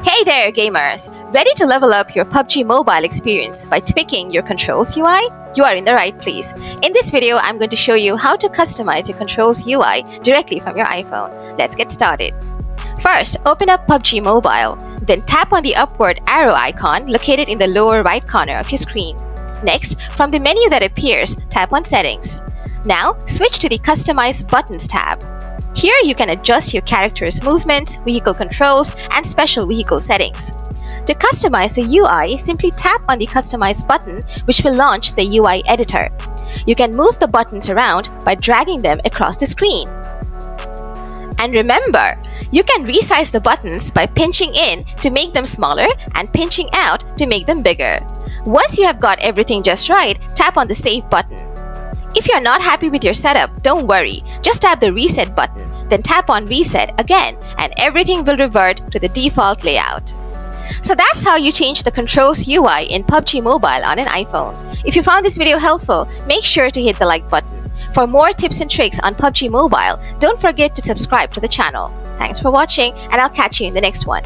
Hey there, gamers! Ready to level up your PUBG Mobile experience by tweaking your Controls UI? You are in the right place. In this video, I'm going to show you how to customize your Controls UI directly from your iPhone. Let's get started. First, open up PUBG Mobile. Then tap on the upward arrow icon located in the lower right corner of your screen. Next, from the menu that appears, tap on Settings. Now, switch to the Customize Buttons tab. Here you can adjust your character's movements, vehicle controls, and special vehicle settings. To customize the UI, simply tap on the Customize button, which will launch the UI editor. You can move the buttons around by dragging them across the screen. And remember, you can resize the buttons by pinching in to make them smaller and pinching out to make them bigger. Once you have got everything just right, tap on the Save button. If you're not happy with your setup, don't worry. Just tap the Reset button, then tap on Reset again, and everything will revert to the default layout. So that's how you change the Controls UI in PUBG Mobile on an iPhone. If you found this video helpful, make sure to hit the like button. For more tips and tricks on PUBG Mobile, don't forget to subscribe to the channel. Thanks for watching, and I'll catch you in the next one.